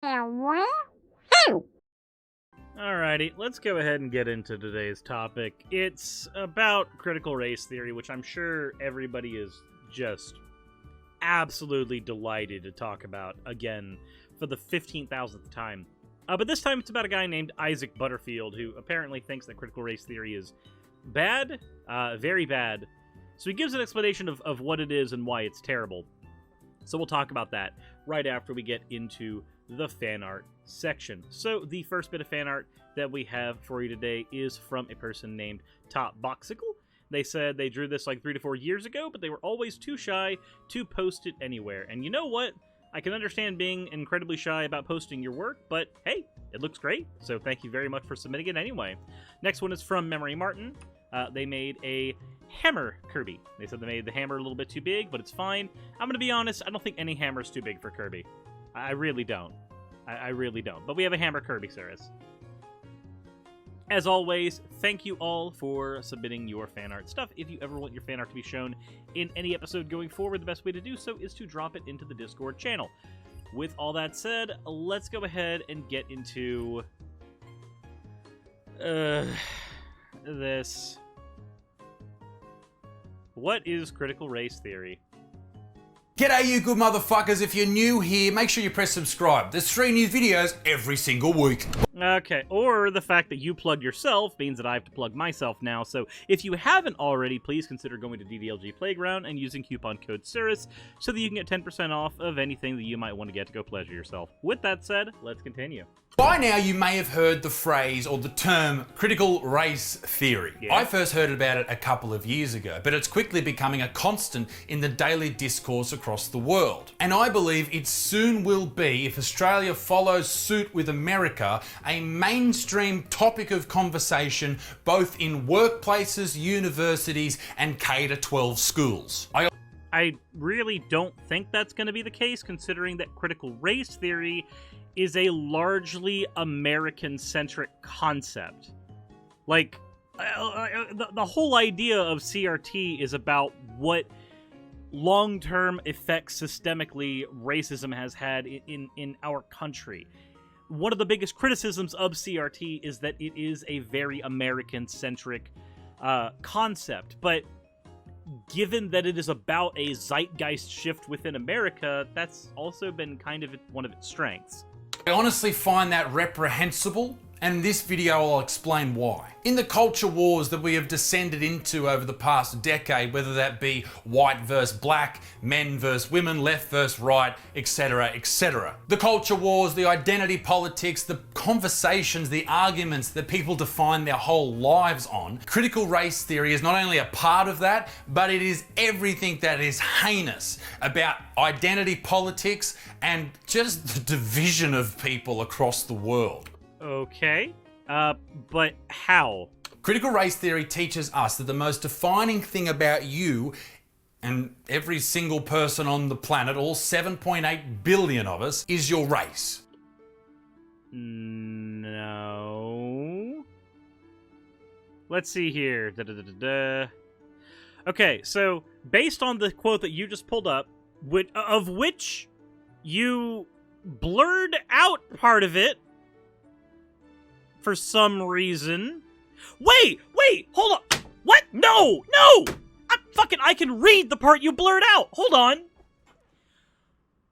Alrighty, let's go ahead and get into today's topic. It's about critical race theory, which I'm sure everybody is just absolutely delighted to talk about again for the 15,000th time. But this time it's about a guy named Isaac Butterfield, who apparently thinks that critical race theory is bad, very bad. So he gives an explanation of what it is and why it's terrible. So we'll talk about that right after we get into the fan art section. So the first bit of fan art that we have for you today is from a person named Top Boxicle. They said they drew this like 3 to 4 years ago, but they were always too shy to post it anywhere. And you know what? I can understand being incredibly shy about posting your work, but hey, it looks great, so thank you very much for submitting it anyway. Next one is from Memory Martin. They made a hammer Kirby. They said they made the hammer a little bit too big, but it's fine. I'm going to be honest, I don't think any hammer is too big for Kirby. I really don't. I really don't. But we have a hammer Kirby, Suris. As always, thank you all for submitting your fan art stuff. If you ever want your fan art to be shown in any episode going forward, the best way to do so is to drop it into the Discord channel. With all that said, let's go ahead and get into this. What is critical race theory? G'day you good motherfuckers, if you're new here, make sure you press subscribe. There's 3 new videos every single week. Okay, or the fact that you plugged yourself means that I have to plug myself now, so if you haven't already, please consider going to DDLG Playground and using coupon code Suris so that you can get 10% off of anything that you might want to get to go pleasure yourself. With that said, let's continue. By now you may have heard the phrase or the term critical race theory. Yeah. I first heard about it a couple of years ago, but it's quickly becoming a constant in the daily discourse across the world. And I believe it soon will be, if Australia follows suit with America, a mainstream topic of conversation both in workplaces, universities, and K-12 schools. I really don't think that's going to be the case, considering that critical race theory is a largely American-centric concept. Like, the whole idea of CRT is about what long-term effects systemically racism has had in our country. One of the biggest criticisms of CRT is that it is a very American-centric concept, but given that it is about a zeitgeist shift within America, that's also been kind of one of its strengths. I honestly find that reprehensible, and in this video I'll explain why. In the culture wars that we have descended into over the past decade, whether that be white versus black, men versus women, left versus right, etc., etc. The culture wars, the identity politics, the conversations, the arguments that people define their whole lives on, critical race theory is not only a part of that, but it is everything that is heinous about identity politics and just the division of people across the world. Okay, but how? Critical race theory teaches us that the most defining thing about you and every single person on the planet, all 7.8 billion of us, is your race. No. Let's see here. Okay, so based on the quote that you just pulled up, of which you blurred out part of it, for some reason. Wait, hold on. What? No! I can read the part you blurred out. Hold on.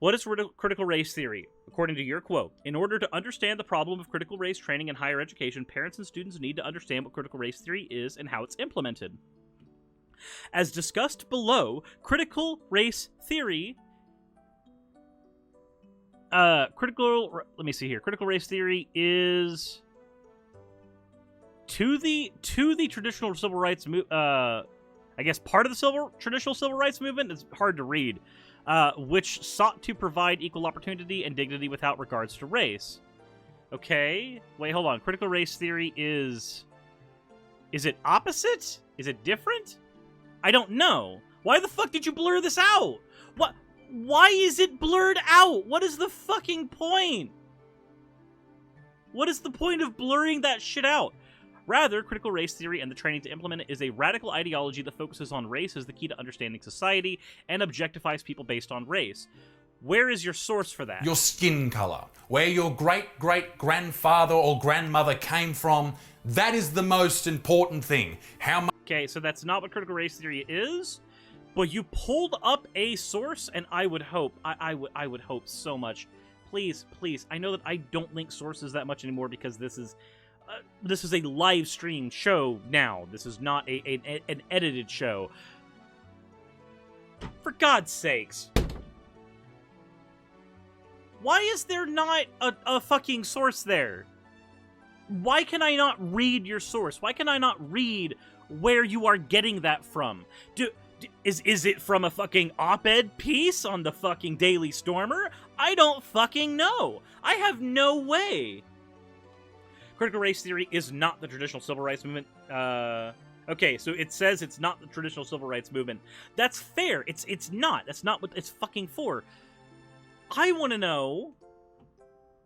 What is critical race theory? According to your quote, in order to understand the problem of critical race training in higher education, parents and students need to understand what critical race theory is and how it's implemented. As discussed below, critical race theory critical race theory is to the traditional civil rights I guess part of the traditional civil rights movement. It's hard to read, which sought to provide equal opportunity and dignity without regards to race. Okay, wait, hold on. Critical race theory is it opposite? Is it different? I don't know. Why the fuck did you blur this out? What? Why is it blurred out? What is the fucking point? What is the point of blurring that shit out? Rather, critical race theory and the training to implement it is a radical ideology that focuses on race as the key to understanding society and objectifies people based on race. Where is your source for that? Your skin color, where your great-great-grandfather or grandmother came from, that is the most important thing. How much... Okay, so that's not what critical race theory is, but you pulled up a source, and I would hope, I would hope so much. Please, I know that I don't link sources that much anymore because this is a live stream show now. This is not an edited show. For God's sakes. Why is there not a fucking source there? Why can I not read your source? Why can I not read where you are getting that from? Is it from a fucking op-ed piece on the fucking Daily Stormer? I don't fucking know. I have no way. Critical race theory is not the traditional civil rights movement. Okay, so it says it's not the traditional civil rights movement. That's fair. It's not. That's not what it's fucking for. I want to know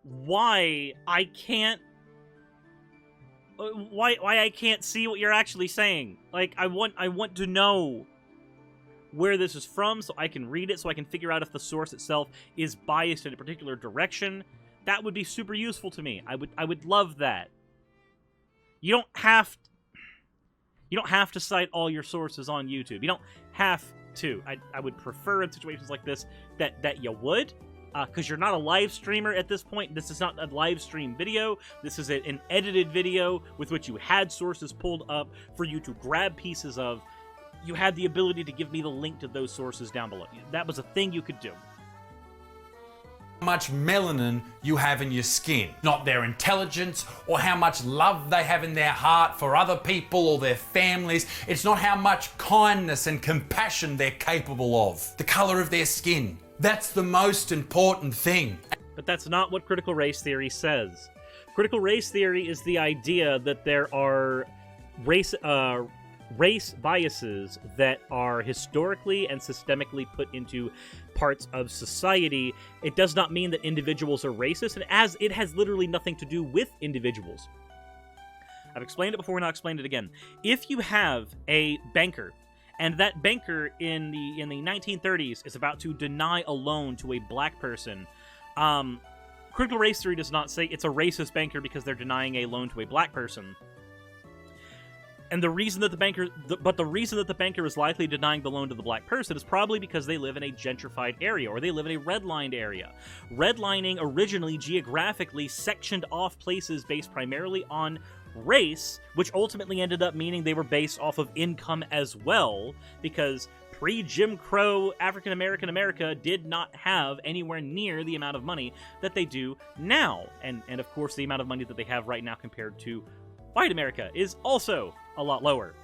why I can't see what you're actually saying. Like, I want to know where this is from so I can read it, so I can figure out if the source itself is biased in a particular direction. That would be super useful to me. I would love that. You don't have to cite all your sources on YouTube. You don't have to. I would prefer in situations like this that you would. Because you're not a live streamer at this point. This is not a live stream video. This is an edited video with which you had sources pulled up for you to grab pieces of. You had the ability to give me the link to those sources down below. That was a thing you could do. How much melanin you have in your skin, not their intelligence or how much love they have in their heart for other people or their families. It's not how much kindness and compassion they're capable of. The color of their skin. That's the most important thing. But that's not what critical race theory says. Critical race theory is the idea that there are race biases that are historically and systemically put into parts of society. It does not mean that individuals are racist, and as it has literally nothing to do with individuals. I've explained it before and I'll explain it again. If you have a banker, and that banker in the 1930s is about to deny a loan to a black person, critical race theory does not say it's a racist banker because they're denying a loan to a black person. And the reason that the reason that the banker is likely denying the loan to the black person is probably because they live in a gentrified area, or they live in a redlined area. Redlining originally geographically sectioned off places based primarily on race, which ultimately ended up meaning they were based off of income as well, because pre-Jim Crow African-American America did not have anywhere near the amount of money that they do now. And of course, the amount of money that they have right now compared to white America is also a lot lower,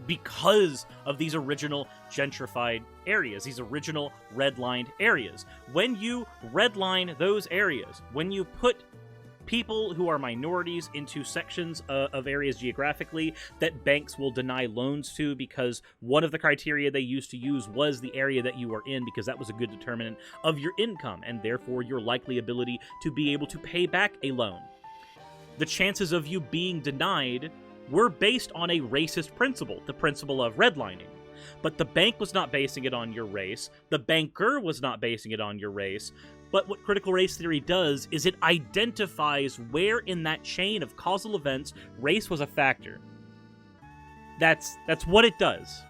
because of these original gentrified areas, these original redlined areas. When you redline those areas, when you put people who are minorities into sections of areas geographically that banks will deny loans to, because one of the criteria they used to use was the area that you are in, because that was a good determinant of your income and therefore your likely ability to be able to pay back a loan. The chances of you being denied were based on a racist principle, the principle of redlining. But the bank was not basing it on your race, the banker was not basing it on your race. But what critical race theory does is it identifies where in that chain of causal events race was a factor. That's what it does.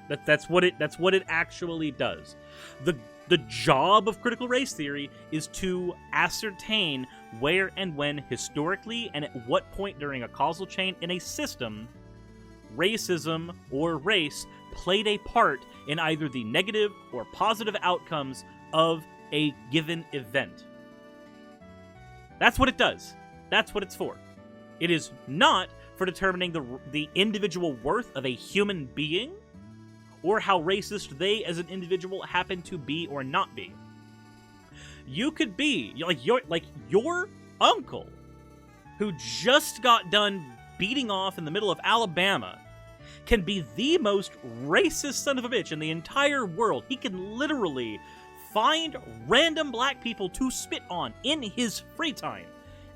That's what it actually does. The job of critical race theory is to ascertain where and when historically and at what point during a causal chain in a system racism or race played a part in either the negative or positive outcomes of a given event. That's what it does. That's what it's for. It is not for determining the individual worth of a human being, or how racist they as an individual happen to be or not be. You could be like your uncle, who just got done beating off in the middle of Alabama, can be the most racist son of a bitch in the entire world. He can literally find random black people to spit on in his free time.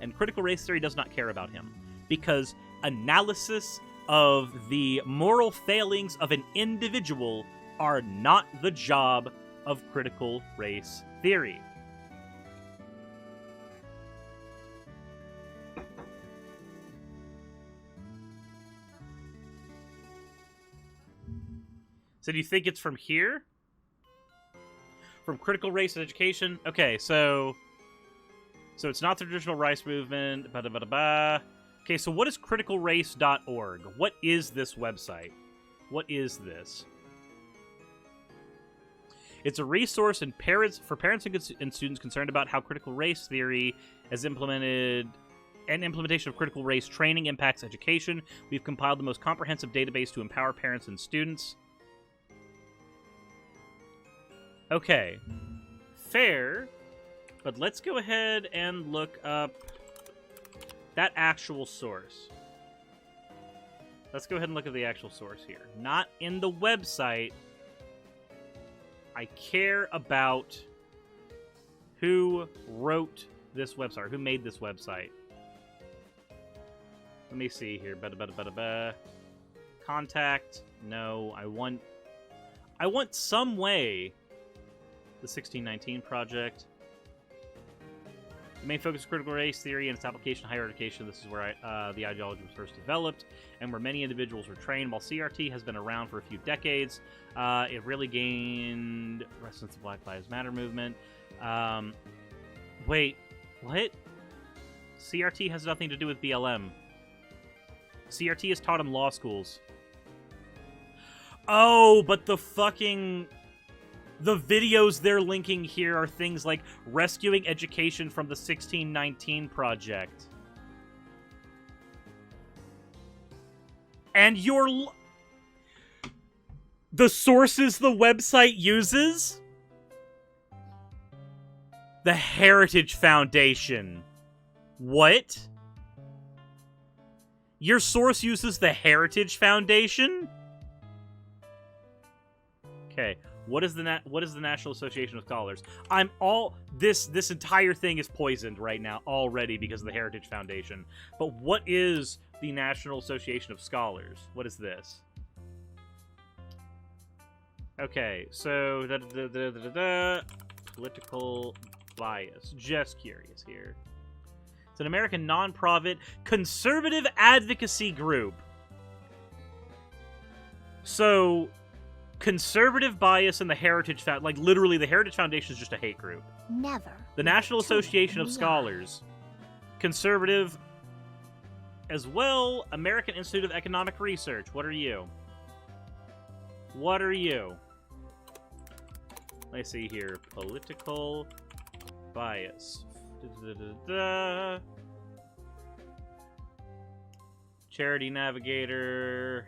And critical race theory does not care about him, because analysis of the moral failings of an individual are not the job of critical race theory. So do you think it's from here? From critical race education? Okay, so it's not the traditional rice movement. Okay, so what is criticalrace.org? What is this website? What is this? It's a resource for parents and students concerned about how critical race theory has implemented and implementation of critical race training impacts education. We've compiled the most comprehensive database to empower parents and students. Okay, fair, but let's go ahead and look up that actual source. Let's go ahead and look at the actual source here. Not in the website. I care about who wrote this website, or who made this website. Let me see here. Contact. No, I want some way. The 1619 project. The main focus of critical race theory and its application in higher education. This is where the ideology was first developed and where many individuals were trained. While CRT has been around for a few decades, it really gained since the Black Lives Matter movement. Wait, what? CRT has nothing to do with BLM. CRT is taught in law schools. Oh, but the videos they're linking here are things like rescuing education from the 1619 project. And the sources the website uses? The Heritage Foundation. What? Your source uses the Heritage Foundation? Okay. What is the National Association of Scholars? This entire thing is poisoned right now already because of the Heritage Foundation. But what is the National Association of Scholars? What is this? Okay, so political bias. Just curious here. It's an American non-profit conservative advocacy group. So conservative bias in the Heritage Foundation, like literally the Heritage Foundation is just a hate group. Never. The National Association of Scholars. Conservative as well. American Institute of Economic Research. What are you? What are you? Let's see here. Political bias. Charity Navigator.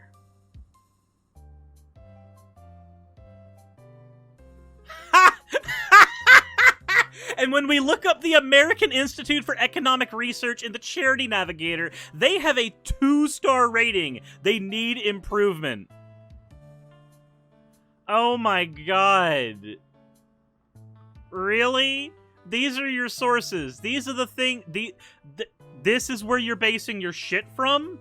And when we look up the American Institute for Economic Research in the Charity Navigator, they have a 2-star rating. They need improvement. Oh my god. Really? These are your sources. These are the thing. This is where you're basing your shit from?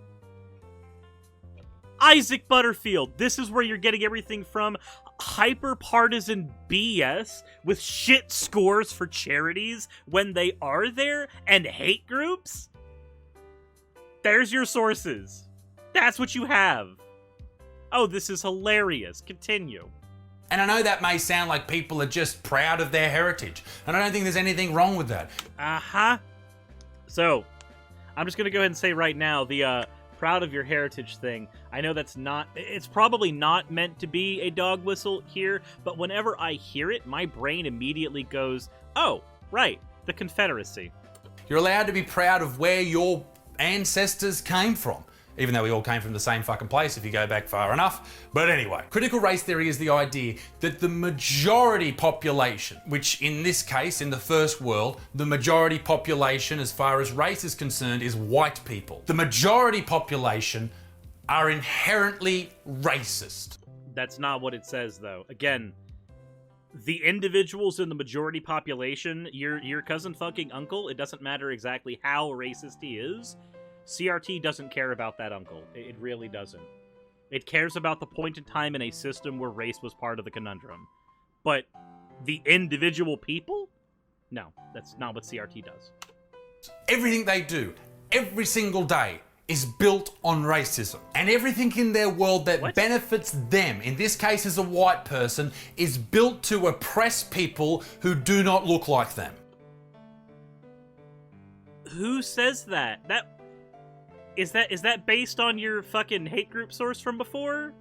Isaac Butterfield. This is where you're getting everything from. Hyper-partisan BS with shit scores for charities when they are there and hate groups? There's your sources. That's what you have. Oh, this is hilarious. Continue. And I know that may sound like people are just proud of their heritage, and I don't think there's anything wrong with that. Uh-huh. So, I'm just gonna go ahead and say right now, the, proud of your heritage thing. I know it's probably not meant to be a dog whistle here, but whenever I hear it, my brain immediately goes, oh, right, the Confederacy. You're allowed to be proud of where your ancestors came from, even though we all came from the same fucking place if you go back far enough. But anyway, critical race theory is the idea that the majority population, which in this case, in the first world, the majority population as far as race is concerned is white people. The majority population are inherently racist. That's not what it says, though. Again, the individuals in the majority population, your cousin fucking uncle, it doesn't matter exactly how racist he is, CRT doesn't care about that uncle. It really doesn't. It cares about the point in time in a system where race was part of the conundrum. But the individual people? No, that's not what CRT does. Everything they do, every single day, is built on racism. And everything in their world that benefits them, in this case as a white person, is built to oppress people who do not look like them. Who says that? Is that based on your fucking hate group source from before?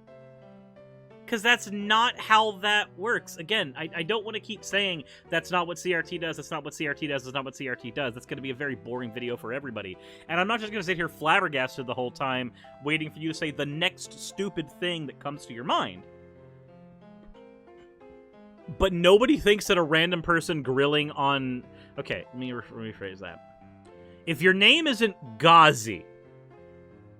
Because that's not how that works. Again, I don't want to keep saying that's not what CRT does, that's not what CRT does, that's not what CRT does. That's going to be a very boring video for everybody. And I'm not just going to sit here flabbergasted the whole time, waiting for you to say the next stupid thing that comes to your mind. But nobody thinks that a random person grilling on... Okay, let me rephrase that. If your name isn't Ghazi,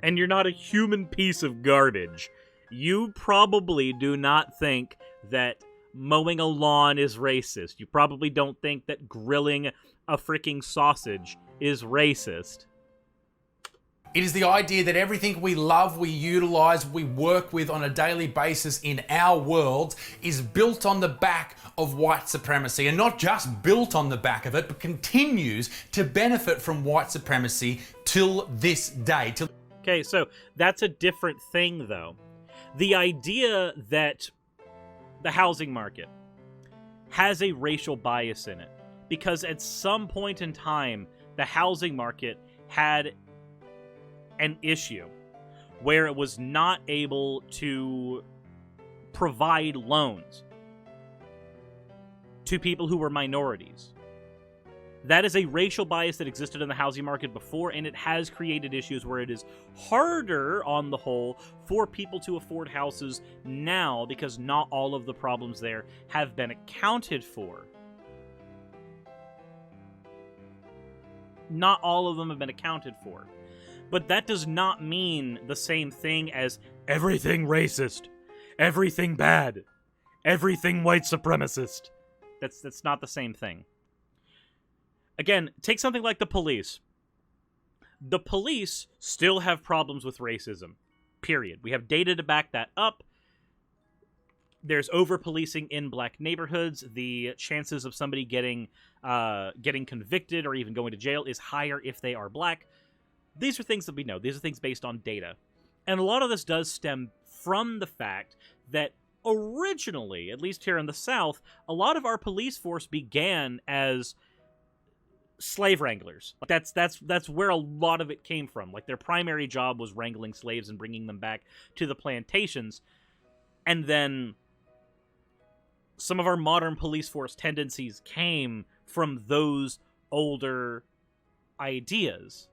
and you're not a human piece of garbage, you probably do not think that mowing a lawn is racist. You probably don't think that grilling a freaking sausage is racist. It is the idea that everything we love, we utilize, we work with on a daily basis in our world is built on the back of white supremacy. And not just built on the back of it, but continues to benefit from white supremacy till this day. Okay, so that's a different thing, though. The idea that the housing market has a racial bias in it, because at some point in time, the housing market had an issue where it was not able to provide loans to people who were minorities. That is a racial bias that existed in the housing market before, and it has created issues where it is harder, on the whole, for people to afford houses now because not all of the problems there have been accounted for. Not all of them have been accounted for. But that does not mean the same thing as everything racist, everything bad, everything white supremacist. That's not the same thing. Again, take something like the police. The police still have problems with racism, period. We have data to back that up. There's over-policing in black neighborhoods. The chances of somebody getting convicted or even going to jail is higher if they are black. These are things that we know. These are things based on data. And a lot of this does stem from the fact that originally, at least here in the South, a lot of our police force began as slave wranglers. That's where a lot of it came from. Like, their primary job was wrangling slaves and bringing them back to the plantations. And then some of our modern police force tendencies came from those older ideas.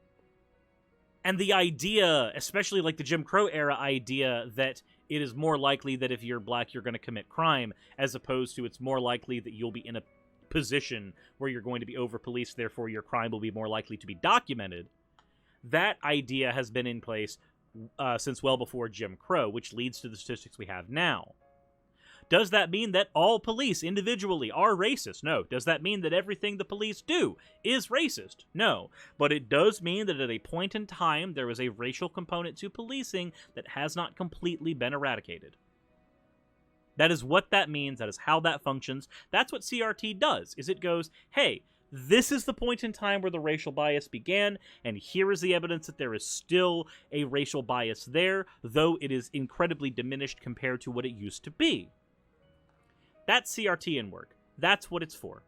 And the idea, especially like the Jim Crow era idea, that it is more likely that if you're black, you're going to commit crime, as opposed to it's more likely that you'll be in a position where you're going to be over-policed, therefore your crime will be more likely to be documented. That idea has been in place since well before Jim Crow, which leads to the statistics we have now. Does that mean that all police individually are racist? No. Does that mean that everything the police do is racist? No. But it does mean that at a point in time, there was a racial component to policing that has not completely been eradicated. That is what that means. That is how that functions. That's what CRT does, is it goes, hey, this is the point in time where the racial bias began, and here is the evidence that there is still a racial bias there, though it is incredibly diminished compared to what it used to be. That's CRT in work. That's what it's for.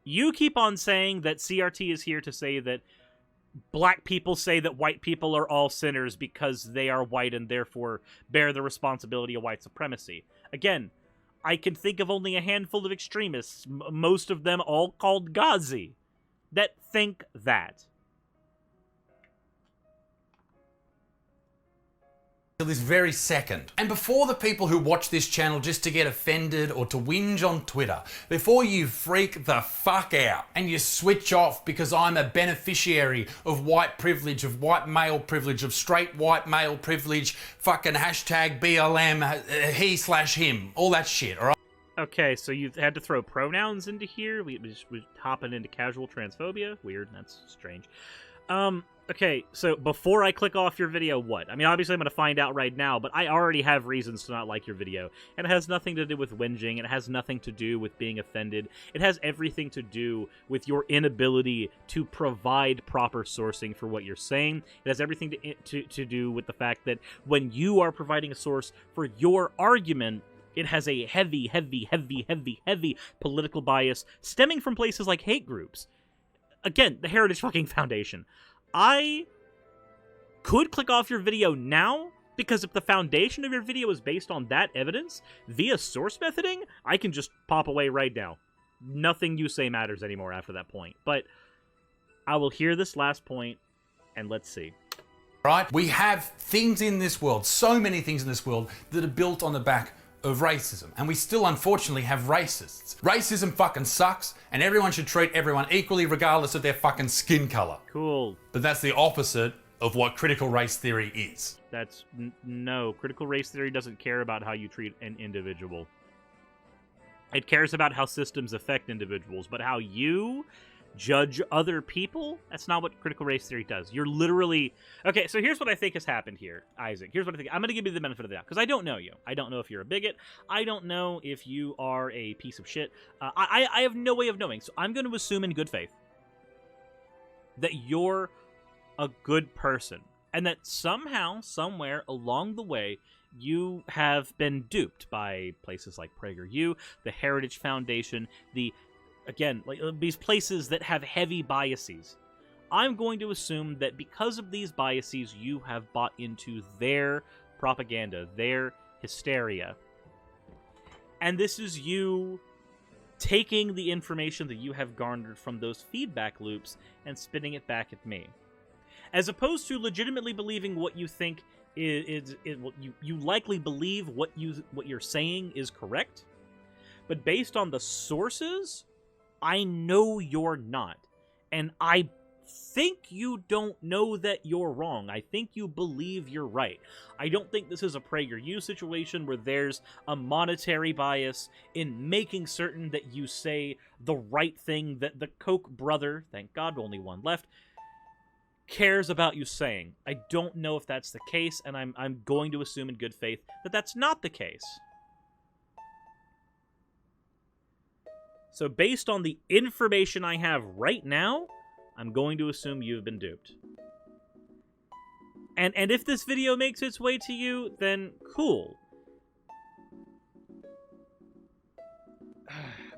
You keep on saying that CRT is here to say that black people say that white people are all sinners because they are white and therefore bear the responsibility of white supremacy. Again, I can think of only a handful of extremists, most of them all called Ghazi, that think that. This very second. And before the people who watch this channel just to get offended or to whinge on Twitter, before you freak the fuck out and you switch off because I'm a beneficiary of white privilege, of white male privilege, of straight white male privilege, fucking hashtag BLM, he/him, all that shit, alright? Okay, so you've had to throw pronouns into here? We're hopping into casual transphobia? Weird, that's strange. Okay, so before I click off your video, what? I mean, obviously I'm going to find out right now, but I already have reasons to not like your video. And it has nothing to do with whinging. It has nothing to do with being offended. It has everything to do with your inability to provide proper sourcing for what you're saying. It has everything to do with the fact that when you are providing a source for your argument, it has a heavy political bias stemming from places like hate groups. Again, the Heritage fucking Foundation. I could click off your video now, because if the foundation of your video is based on that evidence, via source methoding, I can just pop away right now. Nothing you say matters anymore after that point. But I will hear this last point, and let's see. Right? We have things in this world, so many things in this world, that are built on the back of racism. And we still, unfortunately, have racists. Racism fucking sucks, and everyone should treat everyone equally regardless of their fucking skin color. Cool. But that's the opposite of what critical race theory is. That's... no. Critical race theory doesn't care about how you treat an individual. It cares about how systems affect individuals, but how you judge other people? That's not what critical race theory does. You're literally... Okay, so here's what I think has happened here, Isaac. Here's what I think. I'm going to give you the benefit of the doubt, because I don't know you. I don't know if you're a bigot. I don't know if you are a piece of shit. I have no way of knowing, so I'm going to assume in good faith that you're a good person, and that somehow, somewhere along the way, you have been duped by places like PragerU, the Heritage Foundation, again, like these places that have heavy biases. I'm going to assume that because of these biases, you have bought into their propaganda, their hysteria. And this is you taking the information that you have garnered from those feedback loops and spitting it back at me. As opposed to legitimately believing what you think is you likely believe what you're saying is correct, but based on the sources, I know you're not. And I think you don't know that you're wrong. I think you believe you're right. I don't think this is a PragerU situation where there's a monetary bias in making certain that you say the right thing that the Koch brother, thank God only one left, cares about you saying. I don't know if that's the case, and I'm going to assume in good faith that that's not the case. So based on the information I have right now, I'm going to assume you've been duped. And if this video makes its way to you, then cool.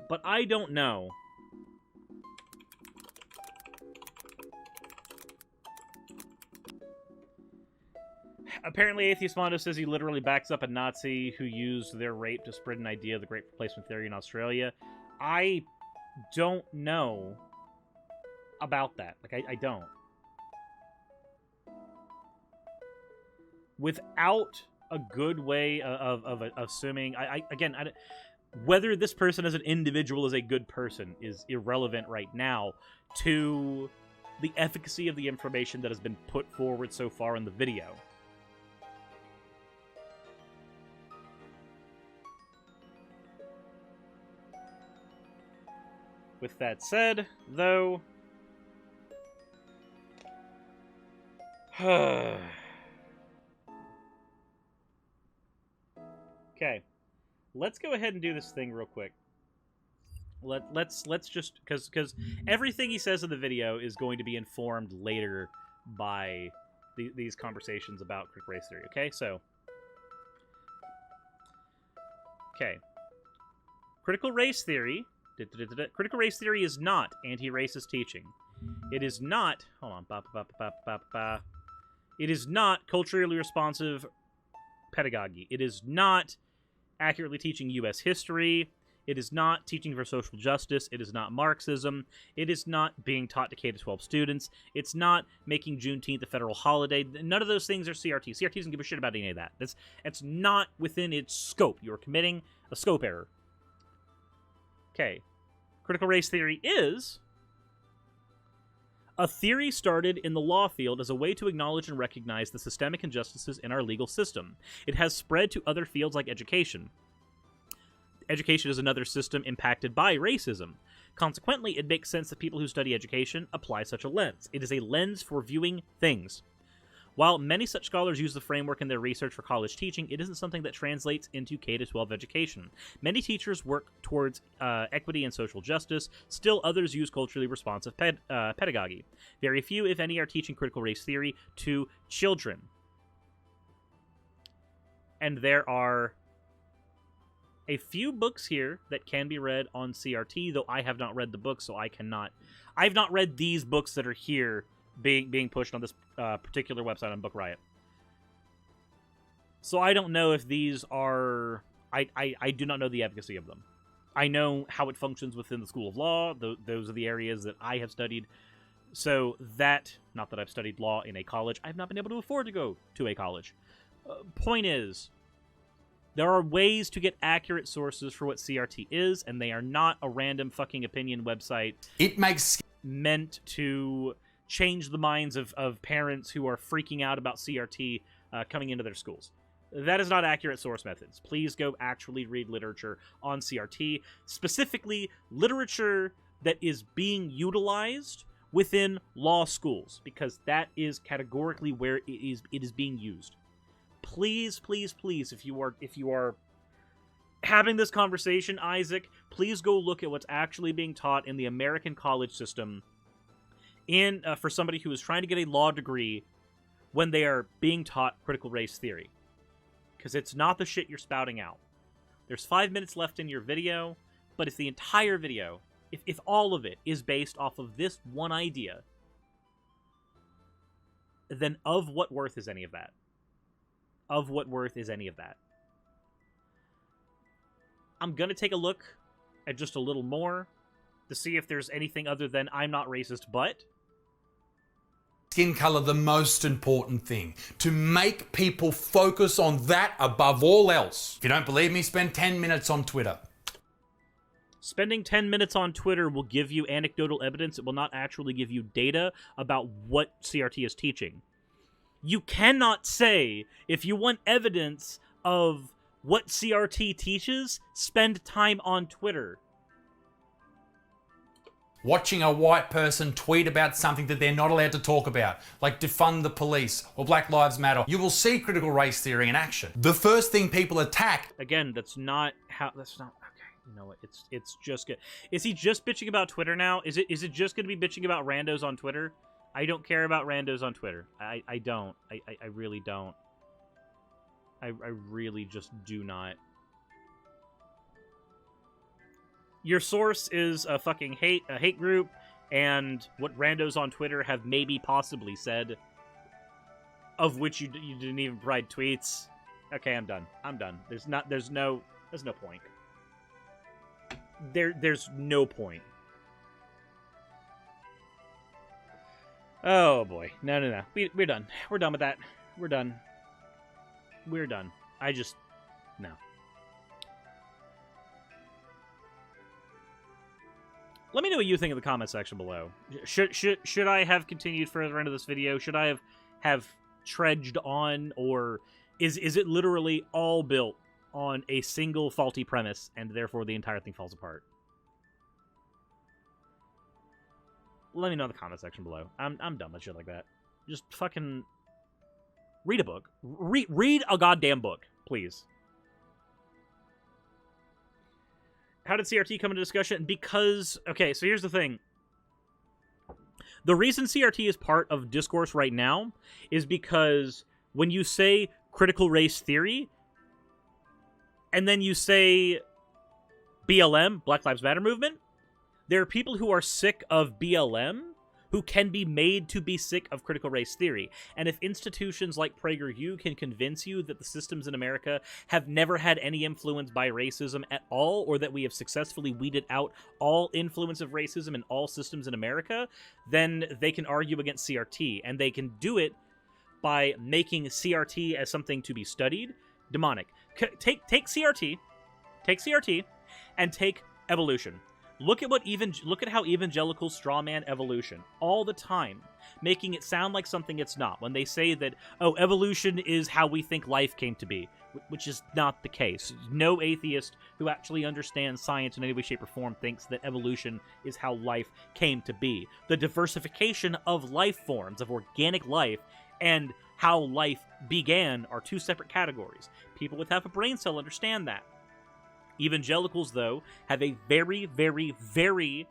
But I don't know. Apparently, Atheist Mondo says he literally backs up a Nazi who used their rape to spread an idea of the Great Replacement Theory in Australia. I don't know about that. Like, I don't. Without a good way of assuming... Again, whether this person as an individual is a good person is irrelevant right now to the efficacy of the information that has been put forward so far in the video. With that said, though... Okay. Let's go ahead and do this thing real quick. Let's just... Because everything he says in the video is going to be informed later by these conversations about critical race theory, okay? So... Okay. Critical race theory... Critical race theory is not anti-racist teaching. It is not... Hold on. It is not culturally responsive pedagogy. It is not accurately teaching U.S. history. It is not teaching for social justice. It is not Marxism. It is not being taught to K-12 students. It's not making Juneteenth a federal holiday. None of those things are CRT. CRT doesn't give a shit about any of that. It's not within its scope. You're committing a scope error. Okay. Critical race theory is a theory started in the law field as a way to acknowledge and recognize the systemic injustices in our legal system. It has spread to other fields like education. Education is another system impacted by racism. Consequently, it makes sense that people who study education apply such a lens. It is a lens for viewing things. While many such scholars use the framework in their research for college teaching, it isn't something that translates into K-12 education. Many teachers work towards equity and social justice. Still, others use culturally responsive pedagogy. Very few, if any, are teaching critical race theory to children. And there are a few books here that can be read on CRT, though I have not read the books, so I cannot. I've not read these books that are here being pushed on this particular website on Book Riot. So I don't know if these are... I do not know the efficacy of them. I know how it functions within the School of Law. Those are the areas that I have studied. So that... Not that I've studied law in a college. I've not been able to afford to go to a college. Point is, there are ways to get accurate sources for what CRT is, and they are not a random fucking opinion website. It makes... meant to change the minds of parents who are freaking out about CRT coming into their schools. That is not accurate source methods. Please go actually read literature on CRT, specifically literature that is being utilized within law schools, because that is categorically where it is being used. Please, please, please, if you are having this conversation, Isaac, please go look at what's actually being taught in the American college system for somebody who is trying to get a law degree when they are being taught critical race theory. Because it's not the shit you're spouting out. There's 5 minutes left in your video, but if the entire video, if all of it is based off of this one idea, then of what worth is any of that? Of what worth is any of that? I'm going to take a look at just a little more to see if there's anything other than I'm not racist, but... Skin color the most important thing. To make people focus on that above all else. If you don't believe me, spend 10 minutes on Twitter. Spending 10 minutes on Twitter will give you anecdotal evidence. It will not actually give you data about what CRT is teaching. You cannot say, if you want evidence of what CRT teaches, spend time on Twitter. Watching a white person tweet about something that they're not allowed to talk about, like defund the police or Black Lives Matter, you will see critical race theory in action. The first thing people attack... Again, that's not... Okay, you know what? It's just good. Is he just bitching about Twitter now? Is it just going to be bitching about randos on Twitter? I don't care about randos on Twitter. I don't. I really don't. I really just do not. Your source is a fucking hate group, and what randos on Twitter have maybe possibly said, of which you didn't even provide tweets. Okay, I'm done. There's no point. There's no point. Oh boy, no. We're done. We're done with that. We're done. No. Let me know what you think in the comment section below. Should I have continued further into this video? Should I have trudged on, or is it literally all built on a single faulty premise and therefore the entire thing falls apart? Let me know in the comment section below. I'm done with shit like that. Just fucking read a book. Read a goddamn book, please. How did CRT come into discussion? Because, okay, so here's the thing. The reason CRT is part of Discourse right now is because when you say critical race theory, and then you say BLM, Black Lives Matter movement, there are people who are sick of BLM who can be made to be sick of critical race theory. And if institutions like PragerU can convince you that the systems in America have never had any influence by racism at all, or that we have successfully weeded out all influence of racism in all systems in America, then they can argue against CRT. And they can do it by making CRT as something to be studied. Demonic. Take CRT, and take evolution. Look at how evangelicals strawman evolution all the time, making it sound like something it's not. When they say that, oh, evolution is how we think life came to be. which is not the case. No atheist who actually understands science in any way, shape, or form thinks that evolution is how life came to be. The diversification of life forms, of organic life, and how life began are two separate categories. People with half a brain cell understand that. Evangelicals, though, have a very, very, very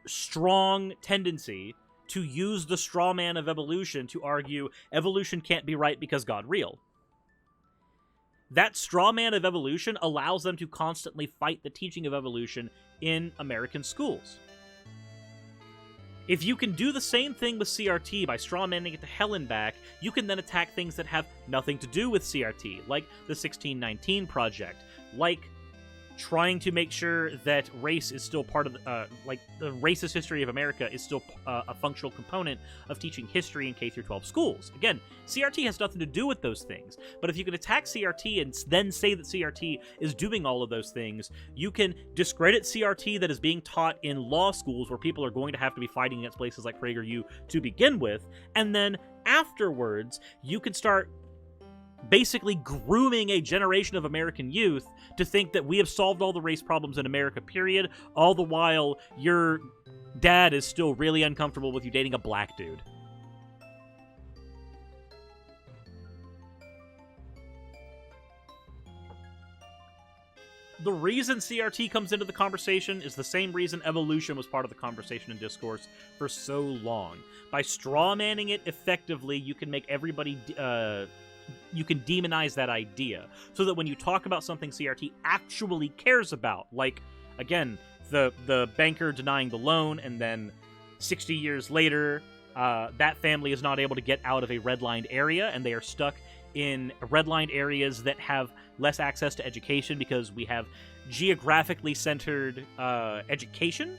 strong tendency to use the straw man of evolution to argue evolution can't be right because God real. That straw man of evolution allows them to constantly fight the teaching of evolution in American schools. If you can do the same thing with CRT by strawmanning it to hell and back, you can then attack things that have nothing to do with CRT, like the 1619 Project, like trying to make sure that race is still part of like the racist history of America is still a functional component of teaching history in K-12 schools. Again, CRT has nothing to do with those things, but if you can attack CRT and then say that CRT is doing all of those things, you can discredit CRT that is being taught in law schools where people are going to have to be fighting against places like PragerU to begin with, and then afterwards, you can start basically grooming a generation of American youth to think that we have solved all the race problems in America, period, all the while your dad is still really uncomfortable with you dating a black dude. The reason CRT comes into the conversation is the same reason evolution was part of the conversation and discourse for so long. By strawmanning it effectively, you can make everybody you can demonize that idea, so that when you talk about something CRT actually cares about, like, again, the banker denying the loan, and then 60 years later, that family is not able to get out of a redlined area, and they are stuck in redlined areas that have less access to education because we have geographically centered education.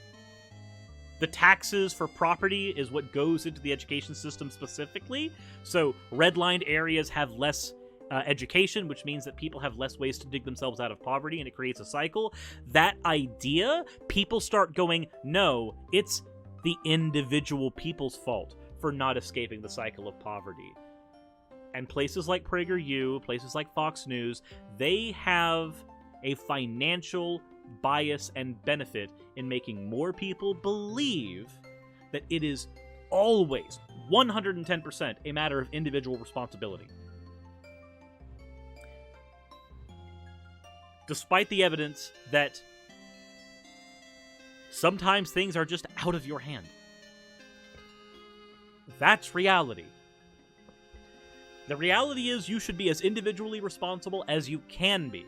The taxes for property is what goes into the education system specifically. So redlined areas have less education, which means that people have less ways to dig themselves out of poverty, and it creates a cycle. That idea, people start going, no, it's the individual people's fault for not escaping the cycle of poverty. And places like PragerU, places like Fox News, they have a financial bias and benefit in making more people believe that it is always 110% a matter of individual responsibility. Despite the evidence that sometimes things are just out of your hand. That's reality. The reality is you should be as individually responsible as you can be.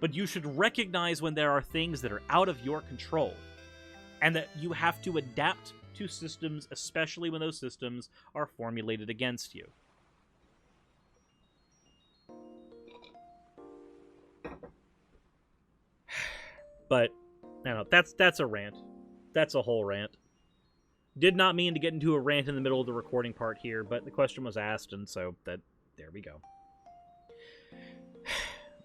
But you should recognize when there are things that are out of your control, and that you have to adapt to systems, especially when those systems are formulated against you. But, I don't know, that's a rant. That's a whole rant. Did not mean to get into a rant in the middle of the recording part here, but the question was asked, and so there we go.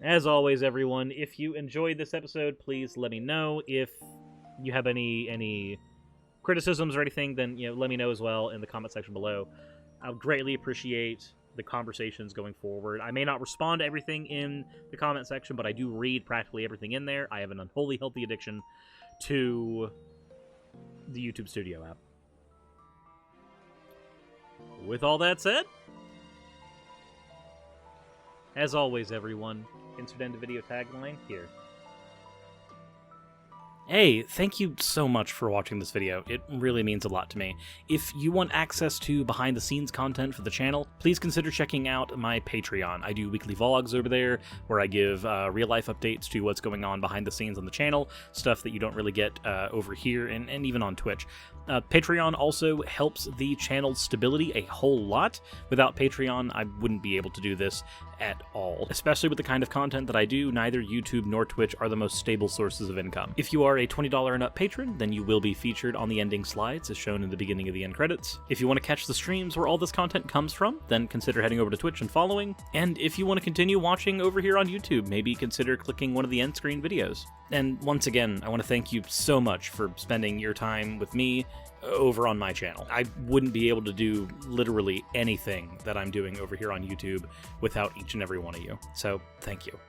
As always, everyone, if you enjoyed this episode, please let me know. If you have any criticisms or anything, then let me know as well in the comment section below. I would greatly appreciate the conversations going forward. I may not respond to everything in the comment section, but I do read practically everything in there. I have an unholy healthy addiction to the YouTube Studio app. With all that said, as always, everyone, insert end video tagline here. Hey, thank you so much for watching this video. It really means a lot to me. If you want access to behind-the-scenes content for the channel, please consider checking out my Patreon. I do weekly vlogs over there, where I give real-life updates to what's going on behind the scenes on the channel, stuff that you don't really get over here, and even on Twitch. Patreon also helps the channel's stability a whole lot. Without Patreon, I wouldn't be able to do this at all. Especially with the kind of content that I do, neither YouTube nor Twitch are the most stable sources of income. If you are a $20 and up patron, then you will be featured on the ending slides as shown in the beginning of the end credits. If you want to catch the streams where all this content comes from, then consider heading over to Twitch and following. And if you want to continue watching over here on YouTube, maybe consider clicking one of the end screen videos. And once again, I want to thank you so much for spending your time with me over on my channel. I wouldn't be able to do literally anything that I'm doing over here on YouTube without each and every one of you. So thank you.